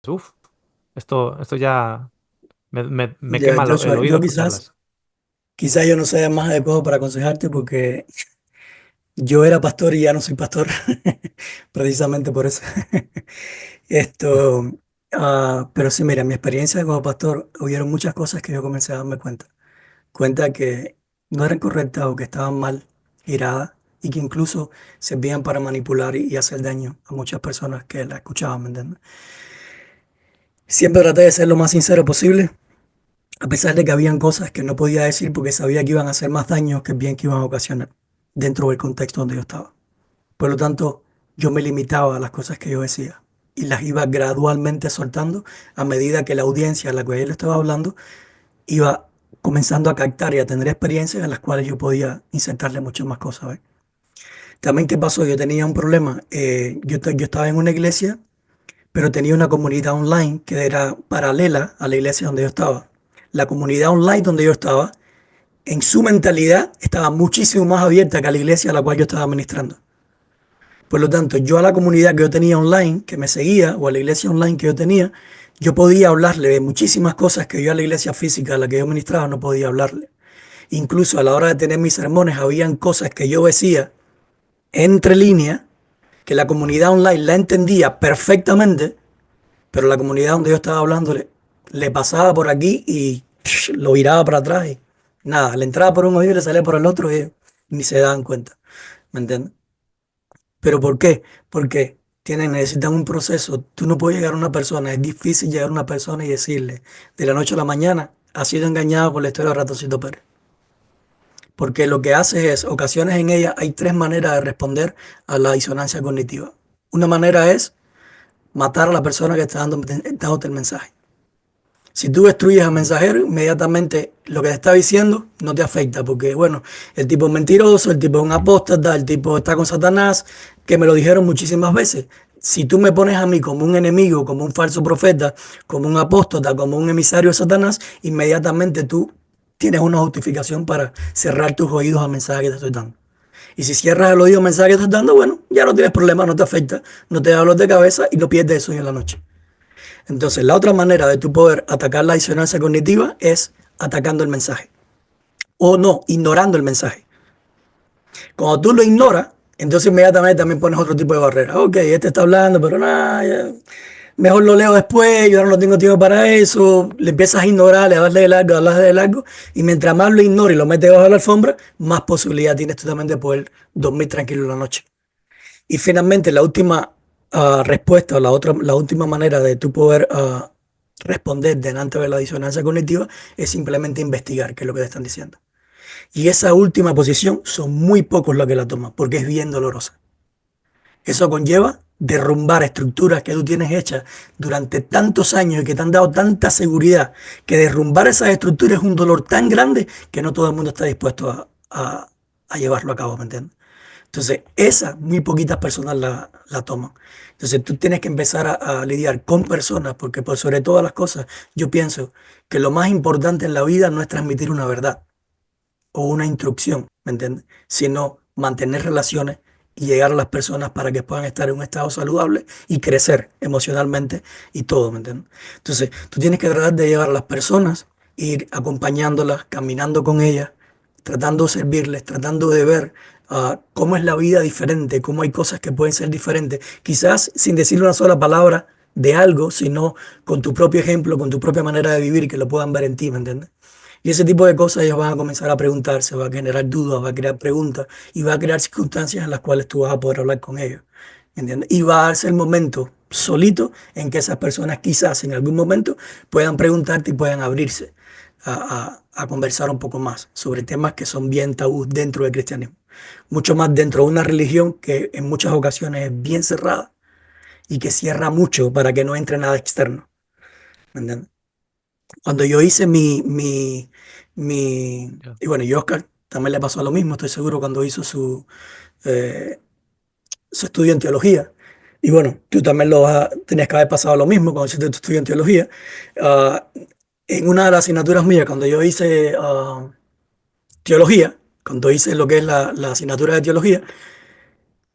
uf, esto ya me Ya, quema el Joshua, oído yo quizás, escucharlas. quizás yo no sea más adecuado para aconsejarte porque yo era pastor y ya no soy pastor, precisamente por eso. Esto, pero sí, mira, en mi experiencia como pastor, hubieron muchas cosas que yo comencé a darme cuenta que no eran correctas o que estaban mal giradas y que incluso servían para manipular y hacer daño a muchas personas que la escuchaban, ¿me entiendes? Siempre traté de ser lo más sincero posible, a pesar de que habían cosas que no podía decir porque sabía que iban a hacer más daño que bien que iban a ocasionar dentro del contexto donde yo estaba. Por lo tanto, yo me limitaba a las cosas que yo decía y las iba gradualmente soltando a medida que la audiencia a la que yo le estaba hablando iba comenzando a captar y a tener experiencias en las cuales yo podía insertarle muchas más cosas. ¿Ves? También, ¿qué pasó? Yo tenía un problema. Yo estaba en una iglesia, pero tenía una comunidad online que era paralela a la iglesia donde yo estaba. La comunidad online donde yo estaba, en su mentalidad, estaba muchísimo más abierta que a la iglesia a la cual yo estaba ministrando. Por lo tanto, yo a la comunidad que yo tenía online, que me seguía, o a la iglesia online que yo tenía, yo podía hablarle de muchísimas cosas que yo a la iglesia física a la que yo ministraba no podía hablarle. Incluso a la hora de tener mis sermones, habían cosas que yo decía entre líneas, que la comunidad online la entendía perfectamente, pero la comunidad donde yo estaba hablando le pasaba por aquí y lo viraba para atrás y nada, le entraba por un oído y le salía por el otro y ni se daban cuenta. ¿Me entiendes? ¿Pero por qué? Porque necesitan un proceso. Tú no puedes llegar a una persona, es difícil llegar a una persona y decirle de la noche a la mañana, ha sido engañado por la historia de Ratoncito Pérez. Porque lo que hace es, ocasiones en ella hay tres maneras de responder a la disonancia cognitiva. Una manera es matar a la persona que está dándote el mensaje. Si tú destruyes al Mm. mensajero, inmediatamente lo que te está diciendo no te afecta, porque bueno, el tipo es mentiroso, el tipo es un apóstata, el tipo está con Satanás, que me lo dijeron muchísimas veces. Si tú me pones a mí como un enemigo, como un falso profeta, como un apóstata, como un emisario de Satanás, inmediatamente tú tienes una justificación para cerrar tus oídos al mensaje que te estoy dando. Y si cierras el oído al mensaje que te estoy dando, bueno, ya no tienes problema, no te afecta, no te da dolor de cabeza y no pierdes el sueño en la noche. Entonces, la otra manera de tú poder atacar la disonancia cognitiva es atacando el mensaje o no, ignorando el mensaje. Cuando tú lo ignoras, entonces inmediatamente también pones otro tipo de barrera. Ok, este está hablando, pero nada, mejor lo leo después, yo no tengo tiempo para eso. Le empiezas a ignorar, le das de largo, le das de largo, y mientras más lo ignores y lo metes debajo de la alfombra, más posibilidad tienes tú también de poder dormir tranquilo en la noche. Y finalmente, la última respuesta, o la última manera de tú poder responder delante de la disonancia cognitiva es simplemente investigar qué es lo que te están diciendo. Y esa última posición son muy pocos los que la toman, porque es bien dolorosa. Eso conlleva derrumbar estructuras que tú tienes hechas durante tantos años y que te han dado tanta seguridad, que derrumbar esas estructuras es un dolor tan grande que no todo el mundo está dispuesto a llevarlo a cabo, ¿me entiendes? Entonces, esa muy poquitas personas la toman. Entonces, tú tienes que empezar a lidiar con personas, porque por sobre todas las cosas, yo pienso que lo más importante en la vida no es transmitir una verdad o una instrucción, ¿me entiendes? Sino mantener relaciones y llegar a las personas para que puedan estar en un estado saludable y crecer emocionalmente y todo, ¿me entiendes? Entonces, tú tienes que tratar de llevar a las personas, ir acompañándolas, caminando con ellas, tratando de servirles, tratando de ver cómo es la vida diferente, cómo hay cosas que pueden ser diferentes, quizás sin decirle una sola palabra de algo, sino con tu propio ejemplo, con tu propia manera de vivir, que lo puedan ver en ti, ¿me entiendes? Y ese tipo de cosas ellos van a comenzar a preguntarse, va a generar dudas, va a crear preguntas y va a crear circunstancias en las cuales tú vas a poder hablar con ellos. ¿Entiendes? Y va a darse el momento solito en que esas personas quizás en algún momento puedan preguntarte y puedan abrirse a conversar un poco más sobre temas que son bien tabú dentro del cristianismo. Mucho más dentro de una religión que en muchas ocasiones es bien cerrada y que cierra mucho para que no entre nada externo. ¿Me entiendes? Cuando yo hice Ya. y bueno, y Oscar también le pasó lo mismo, estoy seguro, cuando hizo eh, su estudio en teología. Y bueno, tú también tenías que haber pasado lo mismo cuando hiciste tu estudio en teología. Ah, en una de las asignaturas mías, cuando yo hice teología, cuando hice lo que es la asignatura de teología,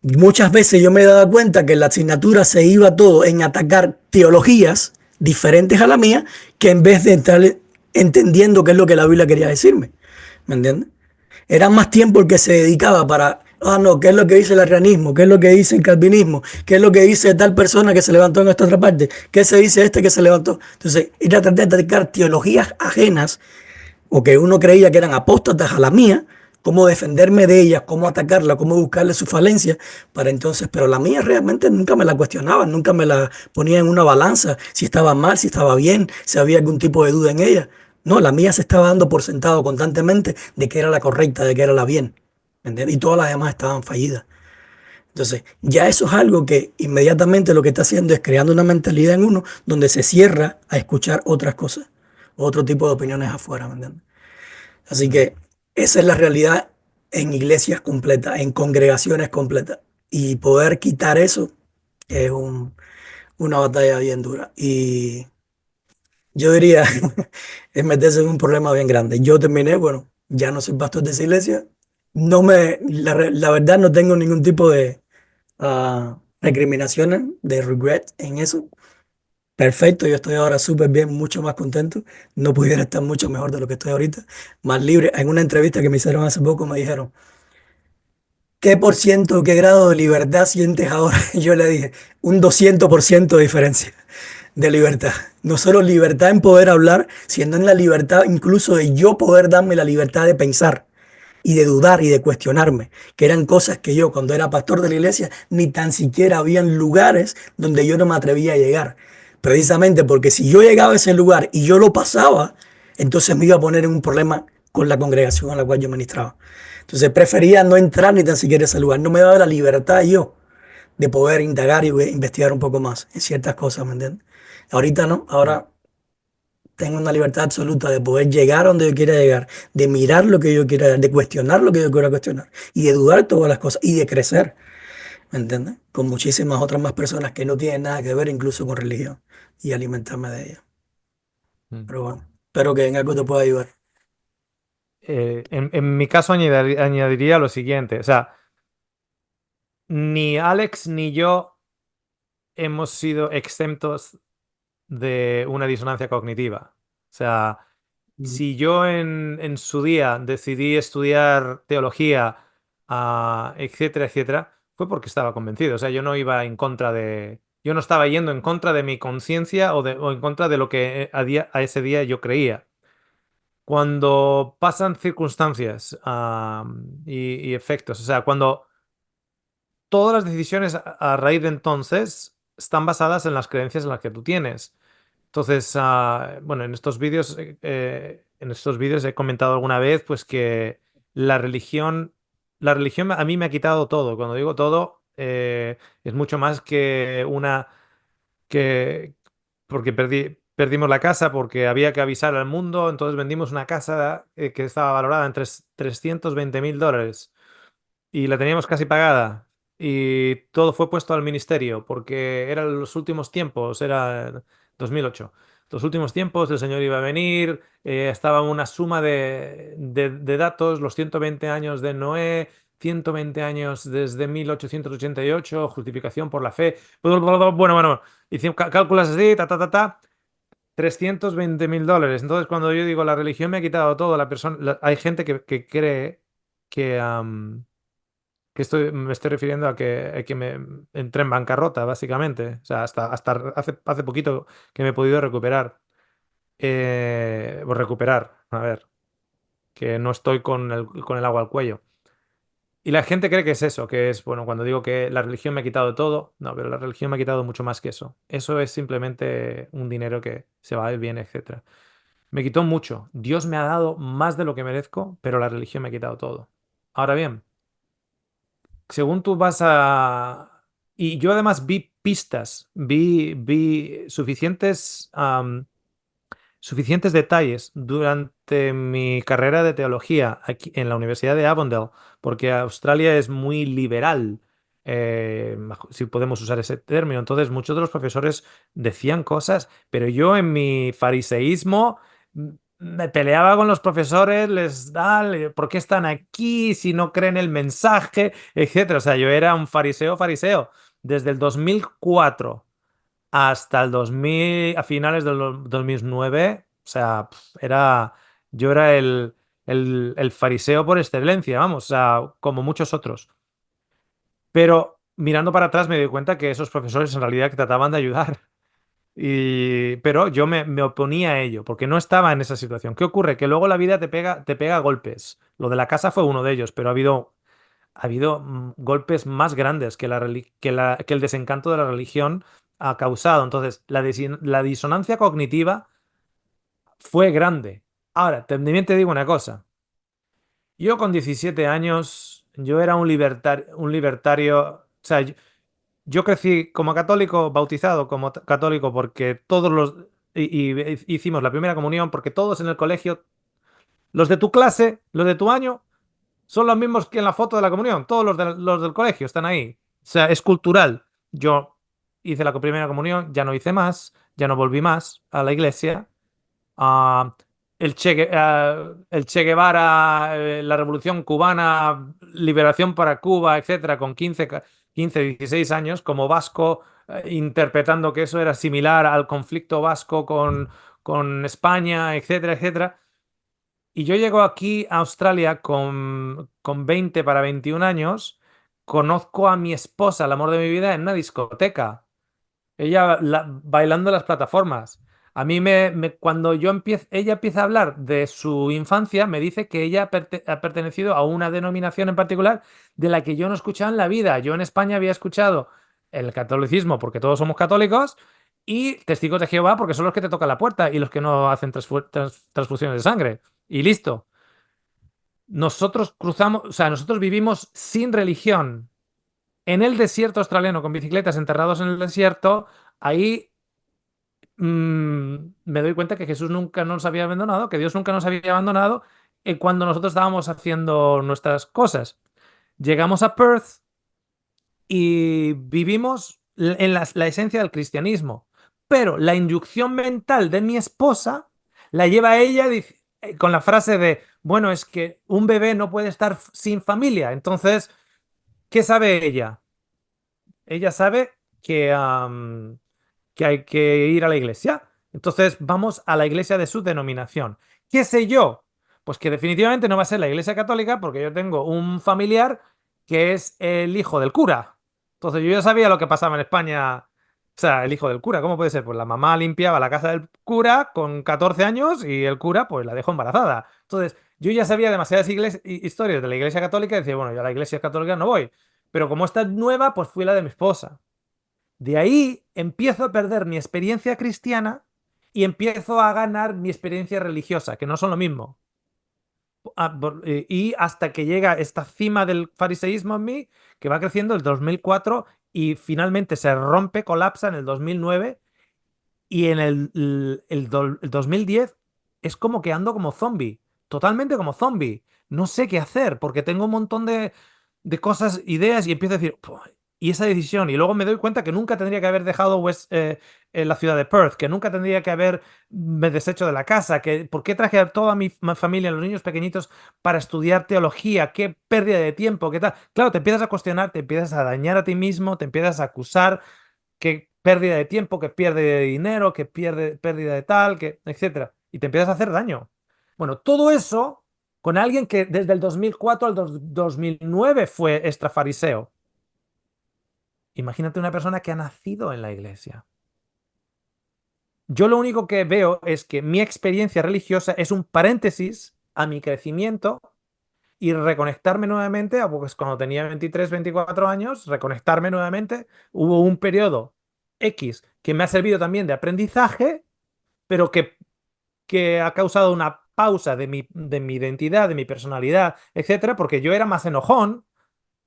muchas veces yo me daba cuenta que la asignatura se iba todo en atacar teologías diferentes a la mía, que en vez de estar entendiendo qué es lo que la Biblia quería decirme. ¿Me entiendes? Era más tiempo el que se dedicaba para, ah, no, ¿qué es lo que dice el arrianismo? ¿Qué es lo que dice el calvinismo? ¿Qué es lo que dice tal persona que se levantó en esta otra parte? ¿Qué se dice este que se levantó? Entonces, ir a tratar de dedicar teologías ajenas o que uno creía que eran apóstatas a la mía, cómo defenderme de ellas, cómo atacarla, cómo buscarle sus falencias, para entonces, pero la mía realmente nunca me la cuestionaba, nunca me la ponía en una balanza, si estaba mal, si estaba bien, si había algún tipo de duda en ella. No, la mía se estaba dando por sentado constantemente de que era la correcta, de que era la bien. ¿Me entiendes? Y todas las demás estaban fallidas. Entonces, ya eso es algo que inmediatamente lo que está haciendo es creando una mentalidad en uno donde se cierra a escuchar otras cosas, otro tipo de opiniones afuera, ¿me entiendes? Así Mm. que esa es la realidad en iglesias completas, en congregaciones completas. Y poder quitar eso es una batalla bien dura. Y yo diría, es meterse en un problema bien grande. Yo terminé, bueno, ya no soy pastor de esa iglesia. La verdad no tengo ningún tipo de recriminaciones, de regret en eso. Perfecto, yo estoy ahora súper bien, mucho más contento. No pudiera estar mucho mejor de lo que estoy ahorita, más libre. En una entrevista que me hicieron hace poco me dijeron, ¿qué por ciento, qué grado de libertad sientes ahora? Yo le dije, un 200% de diferencia de libertad. No solo libertad en poder hablar, sino en la libertad incluso de yo poder darme la libertad de pensar y de dudar y de cuestionarme, que eran cosas que yo cuando era pastor de la iglesia ni tan siquiera habían lugares donde yo no me atrevía a llegar. Precisamente porque si yo llegaba a ese lugar y yo lo pasaba, entonces me iba a poner en un problema con la congregación a la cual yo ministraba. Entonces prefería no entrar ni tan siquiera a ese lugar. No me daba la libertad yo de poder indagar y investigar un poco más en ciertas cosas, ¿me entiendes? Ahorita no, Mm. ahora tengo una libertad absoluta de poder llegar a donde yo quiera llegar, de mirar lo que yo quiera, de cuestionar lo que yo quiera cuestionar y de dudar todas las cosas y de crecer, ¿me entiendes? Con muchísimas otras más personas que no tienen nada que ver incluso con religión y alimentarme de ellas. Mm. Pero bueno, espero que en algo te pueda ayudar. En mi caso añadiría lo siguiente, o sea, ni Alex ni yo hemos sido exentos de una disonancia cognitiva. O sea, Mm. si yo en su día decidí estudiar teología, etcétera, etcétera, fue porque estaba convencido. O sea, yo no iba en contra de... Yo no estaba yendo en contra de mi conciencia o en contra de lo que a ese día yo creía. Cuando pasan circunstancias y efectos, o sea, cuando todas las decisiones a raíz de entonces están basadas en las creencias en las que tú tienes. Entonces, bueno, en estos vídeos he comentado alguna vez, pues que la religión, la religión a mí me ha quitado todo. Cuando digo todo, es mucho más que que, porque perdimos la casa, porque había que avisar al mundo, entonces vendimos una casa que estaba valorada en 320.000 dólares y la teníamos casi pagada. Y todo fue puesto al ministerio porque eran los últimos tiempos, era 2008. Los últimos tiempos, el Señor iba a venir, estaba una suma de datos, los 120 años de Noé, 120 años desde 1888, justificación por la fe. Bueno, bueno, hicimos cálculos así, ta, ta, ta, ta. 320.000 dólares. Entonces, cuando yo digo la religión me ha quitado todo, hay gente que cree que, me estoy refiriendo a que me entré en bancarrota, básicamente. O sea, hasta hace poquito que me he podido recuperar. O recuperar, a ver, que no estoy con el agua al cuello. Y la gente cree que es eso, que es, bueno, cuando digo que la religión me ha quitado todo, no, pero la religión me ha quitado mucho más que eso. Eso es simplemente un dinero que se va y viene, etcétera. Me quitó mucho. Dios me ha dado más de lo que merezco, pero la religión me ha quitado todo. Ahora bien, según tú vas a... Y yo además vi pistas, vi suficientes detalles durante mi carrera de teología aquí en la Universidad de Avondale, porque Australia es muy liberal, si podemos usar ese término. Entonces, muchos de los profesores decían cosas, pero yo en mi fariseísmo me peleaba con los profesores, ¿por qué están aquí si no creen el mensaje, etcétera? O sea, yo era un fariseo, fariseo, desde el 2004 hasta el 2000, a finales del 2009, o sea, yo era el fariseo por excelencia, vamos, o sea, como muchos otros. Pero mirando para atrás me doy cuenta que esos profesores en realidad que trataban de ayudar. Pero yo me oponía a ello, porque no estaba en esa situación. ¿Qué ocurre? Que luego la vida te pega golpes. Lo de la casa fue uno de ellos, pero ha habido golpes más grandes que, que el desencanto de la religión ha causado. Entonces, la disonancia cognitiva fue grande. Ahora, también te digo una cosa. Yo con 17 años, yo era un libertario, o sea, yo crecí como católico, bautizado como católico porque todos los... y hicimos la primera comunión porque todos en el colegio, los de tu clase, los de tu año, son los mismos que en la foto de la comunión. Todos los del colegio están ahí. O sea, es cultural. Yo hice la primera comunión, ya no hice más, ya no volví más a la iglesia. Ah, el Che Guevara, la Revolución Cubana, liberación para Cuba, etcétera, con 16 años, como vasco, interpretando que eso era similar al conflicto vasco con España, etcétera, etcétera. Y yo llego aquí a Australia con 20 para 21 años, conozco a mi esposa, el amor de mi vida, en una discoteca. Ella bailando en las plataformas. A mí cuando ella empieza a hablar de su infancia, me dice que ella ha pertenecido a una denominación en particular de la que yo no escuchaba en la vida. Yo en España había escuchado el catolicismo porque todos somos católicos y testigos de Jehová porque son los que te tocan la puerta y los que no hacen transfusiones de sangre. Y listo. Nosotros cruzamos, o sea, nosotros vivimos sin religión en el desierto australiano con bicicletas enterrados en el desierto. Ahí me doy cuenta que Jesús nunca nos había abandonado, que Dios nunca nos había abandonado cuando nosotros estábamos haciendo nuestras cosas. Llegamos a Perth y vivimos en la esencia del cristianismo, pero la inducción mental de mi esposa la lleva ella con la frase de, bueno, es que un bebé no puede estar sin familia. Entonces, ¿qué sabe ella? Ella sabe que hay que ir a la iglesia. Entonces vamos a la iglesia de su denominación. ¿Qué sé yo? Pues que definitivamente no va a ser la iglesia católica porque yo tengo un familiar que es el hijo del cura. Entonces yo ya sabía lo que pasaba en España. O sea, el hijo del cura, ¿cómo puede ser? Pues la mamá limpiaba la casa del cura con 14 años y el cura pues la dejó embarazada. Entonces yo ya sabía demasiadas historias de la iglesia católica y decía, bueno, yo a la iglesia católica no voy. Pero como esta es nueva, pues fui la de mi esposa. De ahí empiezo a perder mi experiencia cristiana y empiezo a ganar mi experiencia religiosa, que no son lo mismo. Y hasta que llega esta cima del fariseísmo en mí, que va creciendo el 2004 y finalmente se rompe, colapsa en el 2009 y en el 2010 es como que ando como zombie, totalmente como zombie. No sé qué hacer porque tengo un montón de cosas, ideas y empiezo a decir, "Puh", y esa decisión. Y luego me doy cuenta que nunca tendría que haber dejado la ciudad de Perth, que nunca tendría que haberme deshecho de la casa, que por qué traje a toda mi familia, los niños pequeñitos, para estudiar teología, qué pérdida de tiempo, qué tal. Claro, te empiezas a cuestionar, te empiezas a dañar a ti mismo, te empiezas a acusar que pérdida de tiempo, que pierde de dinero, que pierde pérdida de tal, que etcétera. Y te empiezas a hacer daño. Bueno, todo eso con alguien que desde el 2004 al 2009 fue extrafariseo. Imagínate una persona que ha nacido en la iglesia. Yo lo único que veo es que mi experiencia religiosa es un paréntesis a mi crecimiento y reconectarme nuevamente, pues cuando tenía 23, 24 años, reconectarme nuevamente. Hubo un periodo X que me ha servido también de aprendizaje, pero que ha causado una pausa de mi identidad, de mi personalidad, etcétera, porque yo era más enojón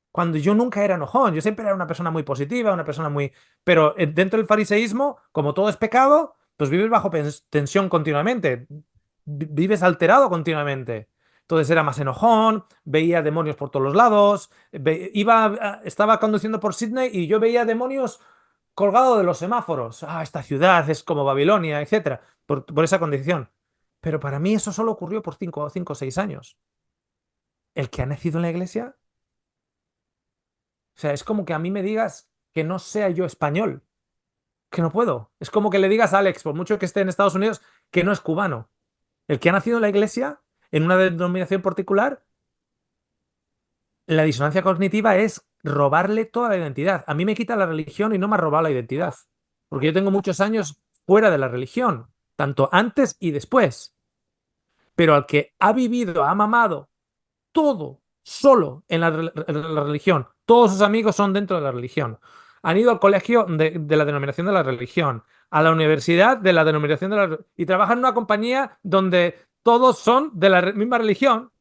cuando yo nunca era enojón. Yo siempre era una persona muy positiva, una persona muy... Pero dentro del fariseísmo, como todo es pecado, pues vives bajo tensión continuamente, vives alterado continuamente. Entonces era más enojón, veía demonios por todos los lados, estaba conduciendo por Sydney y yo veía demonios colgados de los semáforos. Ah, esta ciudad es como Babilonia, etcétera, por esa condición. Pero para mí eso solo ocurrió por 5 o 6 años. El que ha nacido en la iglesia, o sea, es como que a mí me digas que no sea yo español. que no puedo. Es como que le digas a Alex, por mucho que esté en Estados Unidos, que no es cubano. El que ha nacido en la iglesia, en una denominación particular, la disonancia cognitiva es robarle toda la identidad. A mí me quita la religión y no me ha robado la identidad. Porque yo tengo muchos años fuera de la religión, tanto antes y después. Pero al que ha vivido, ha mamado todo solo en la religión, todos sus amigos son dentro de la religión. Han ido al colegio de la denominación de la religión, a la universidad de la denominación de la y trabajan en una compañía donde todos son de la misma religión.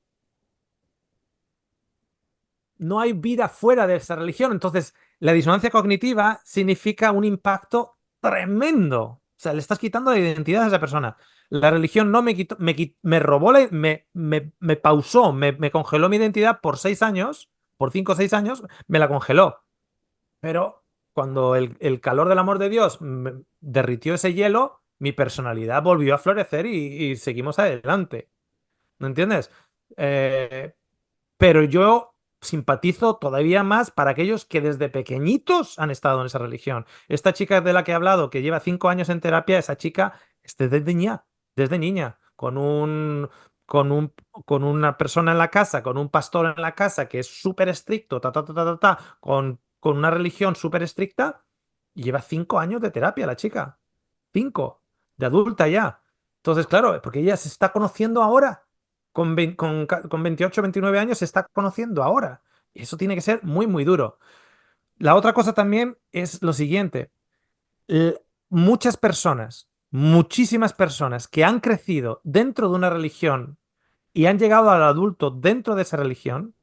No hay vida fuera de esa religión. Entonces, la disonancia cognitiva significa un impacto tremendo. O sea, le estás quitando la identidad a esa persona. La religión no me quitó, me robó, me pausó, me congeló mi identidad por 6 años, por 5 o 6 años, me la congeló. Pero cuando el calor del amor de Dios derritió ese hielo, mi personalidad volvió a florecer y seguimos adelante. ¿No entiendes? Eh, pero yo simpatizo todavía más para aquellos que desde pequeñitos han estado en esa religión. Esta chica de la que he hablado, que lleva 5 años en terapia, esa chica es desde niña, con una persona en la casa, con un pastor en la casa que es súper estricto, con una religión súper estricta, y lleva 5 años de terapia la chica. 5, de adulta ya. Entonces, claro, porque ella se está conociendo ahora. Con 28, 29 años se está conociendo ahora. Y eso tiene que ser muy, muy duro. La otra cosa también es lo siguiente. Muchas personas, muchísimas personas que han crecido dentro de una religión y han llegado al adulto dentro de esa religión,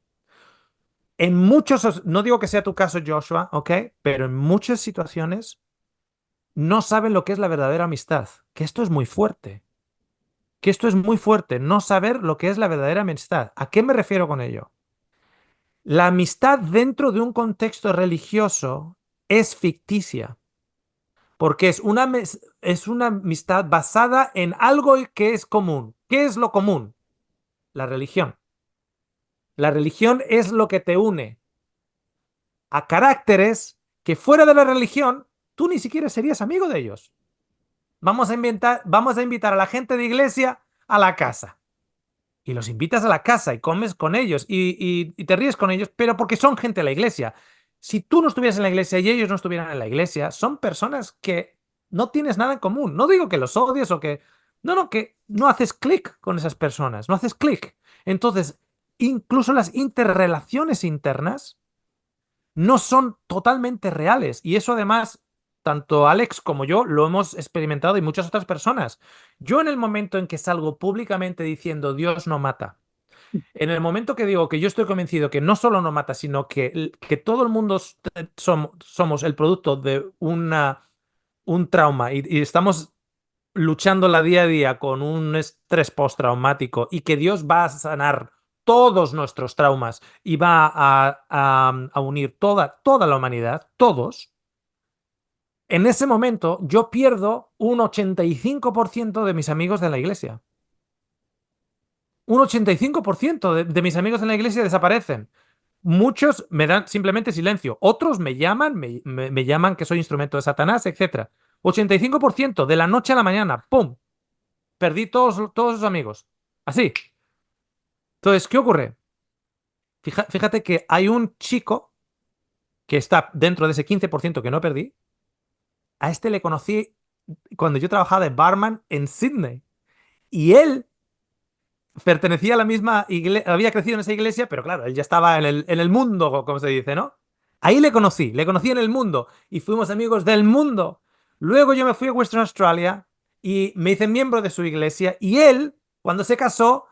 en muchos, no digo que sea tu caso, Joshua, ¿ok? Pero en muchas situaciones no saben lo que es la verdadera amistad, que esto es muy fuerte. Que esto es muy fuerte, no saber lo que es la verdadera amistad. ¿A qué me refiero con ello? La amistad dentro de un contexto religioso es ficticia, porque es una amistad basada en algo que es común. ¿Qué es lo común? La religión. La religión es lo que te une a caracteres que fuera de la religión tú ni siquiera serías amigo de ellos. Vamos a invitar a la gente de iglesia a la casa. Y los invitas a la casa y comes con ellos y te ríes con ellos, pero porque son gente de la iglesia. Si tú no estuvieras en la iglesia y ellos no estuvieran en la iglesia, son personas que no tienes nada en común. No digo que los odies o que... No, no, que no haces clic con esas personas, no haces clic. Entonces, incluso las interrelaciones internas no son totalmente reales. Y eso además, tanto Alex como yo lo hemos experimentado y muchas otras personas. Yo en el momento en que salgo públicamente diciendo Dios no mata, en el momento que digo que yo estoy convencido que no solo no mata, sino que todo el mundo somos el producto de un trauma y estamos luchando la día a día con un estrés postraumático y que Dios va a sanar todos nuestros traumas y va a unir toda la humanidad, todos, en ese momento yo pierdo un 85% de mis amigos de la iglesia. Un 85% de mis amigos en la iglesia desaparecen. Muchos me dan simplemente silencio. Otros me llaman, me llaman que soy instrumento de Satanás, etc. 85% de la noche a la mañana. ¡Pum! Perdí todos sus amigos. Así. Entonces, ¿qué ocurre? Fíjate que hay un chico que está dentro de ese 15% que no perdí. A este le conocí cuando yo trabajaba de barman en Sydney. Y él pertenecía a la misma iglesia, había crecido en esa iglesia, pero claro, él ya estaba en el mundo, como se dice, ¿no? Ahí le conocí en el mundo y fuimos amigos del mundo. Luego yo me fui a Western Australia y me hice miembro de su iglesia y él, cuando se casó,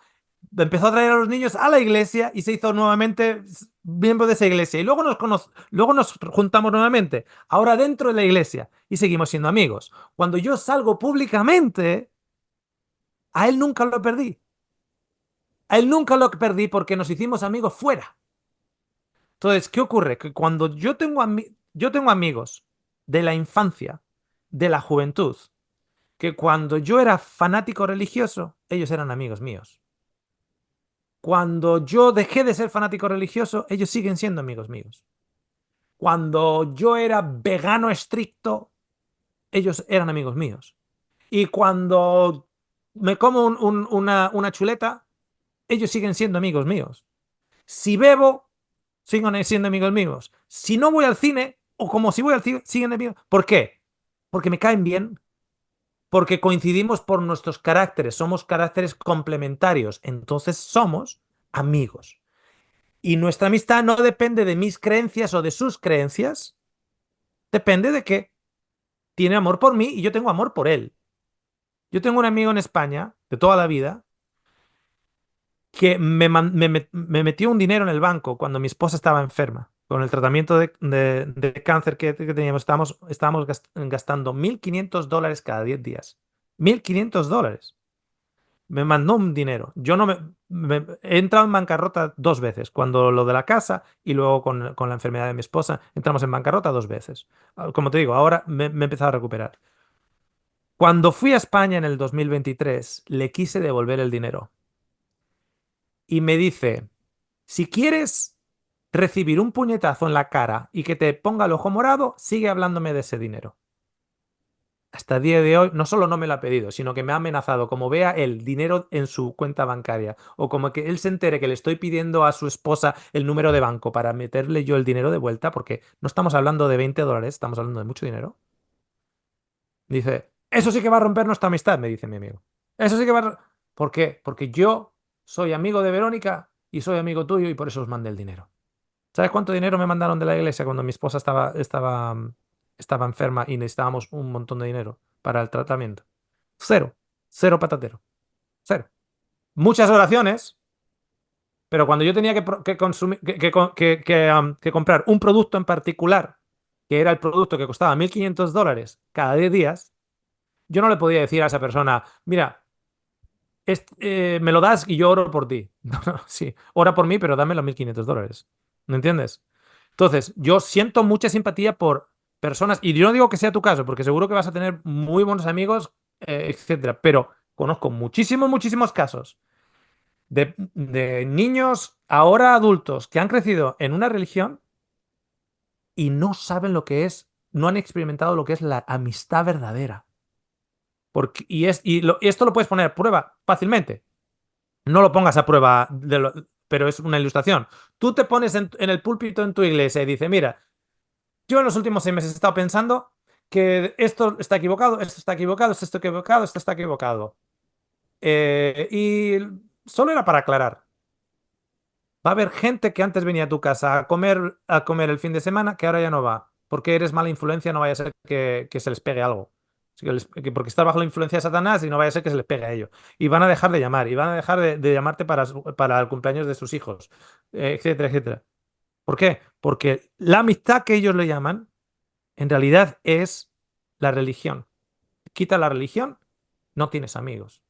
empezó a traer a los niños a la iglesia y se hizo nuevamente miembro de esa iglesia. Y luego nos juntamos nuevamente, ahora dentro de la iglesia y seguimos siendo amigos. Cuando yo salgo públicamente, a él nunca lo perdí. A él nunca lo perdí porque nos hicimos amigos fuera. Entonces, ¿qué ocurre? Que cuando yo tengo amigos de la infancia, de la juventud, que cuando yo era fanático religioso, ellos eran amigos míos. Cuando yo dejé de ser fanático religioso, ellos siguen siendo amigos míos. Cuando yo era vegano estricto, ellos eran amigos míos. Y cuando me como una chuleta, ellos siguen siendo amigos míos. Si bebo, siguen siendo amigos míos. Si no voy al cine, o como si voy al cine, siguen amigos. ¿Por qué? Porque me caen bien, porque coincidimos por nuestros caracteres, somos caracteres complementarios, entonces somos amigos. Y nuestra amistad no depende de mis creencias o de sus creencias, depende de que tiene amor por mí y yo tengo amor por él. Yo tengo un amigo en España de toda la vida que me metió un dinero en el banco cuando mi esposa estaba enferma. Con el tratamiento de cáncer que teníamos, estábamos gastando $1.500 cada 10 días. $1.500. Me mandó un dinero. Yo no he entrado en bancarrota 2 veces, cuando lo de la casa y luego con la enfermedad de mi esposa, entramos en bancarrota 2 veces. Como te digo, ahora me he empezado a recuperar. Cuando fui a España en el 2023, le quise devolver el dinero y me dice, si quieres recibir un puñetazo en la cara y que te ponga el ojo morado, sigue hablándome de ese dinero. Hasta el día de hoy no solo no me lo ha pedido, sino que me ha amenazado. Como vea el dinero en su cuenta bancaria o como que él se entere que le estoy pidiendo a su esposa el número de banco para meterle yo el dinero de vuelta, porque no estamos hablando de $20, estamos hablando de mucho dinero. Dice, eso sí que va a romper nuestra amistad, me dice mi amigo. Eso sí que va a... ¿Por qué? Porque yo soy amigo de Verónica y soy amigo tuyo y por eso os mandé el dinero. ¿Sabes cuánto dinero me mandaron de la iglesia cuando mi esposa estaba enferma y necesitábamos un montón de dinero para el tratamiento? Cero. Cero patatero. Cero. Muchas oraciones, pero cuando yo tenía que consumir, que comprar un producto en particular, que era el producto que costaba $1.500 cada 10 días, yo no le podía decir a esa persona, mira, me lo das y yo oro por ti. No, no, sí, ora por mí, pero dame los $1.500. ¿Me entiendes? Entonces, yo siento mucha simpatía por personas, y yo no digo que sea tu caso, porque seguro que vas a tener muy buenos amigos, etcétera, pero conozco muchísimos, muchísimos casos de niños ahora adultos que han crecido en una religión y no saben lo que es, no han experimentado lo que es la amistad verdadera. Y esto lo puedes poner a prueba fácilmente. No lo pongas a prueba, pero es una ilustración. Tú te pones en el púlpito en tu iglesia y dices, mira, yo en los últimos 6 meses he estado pensando que esto está equivocado, esto está equivocado, esto está equivocado, esto está equivocado. Y solo era para aclarar. Va a haber gente que antes venía a tu casa a comer el fin de semana que ahora ya no va. Porque eres mala influencia, no vaya a ser que se les pegue algo. Así porque estás bajo la influencia de Satanás y no vaya a ser que se les pegue a ellos. Y van a dejar de llamar, y van a dejar de llamarte para el cumpleaños de sus hijos, etcétera, etcétera. ¿Por qué? Porque la amistad que ellos le llaman, en realidad es la religión. Quita la religión, no tienes amigos.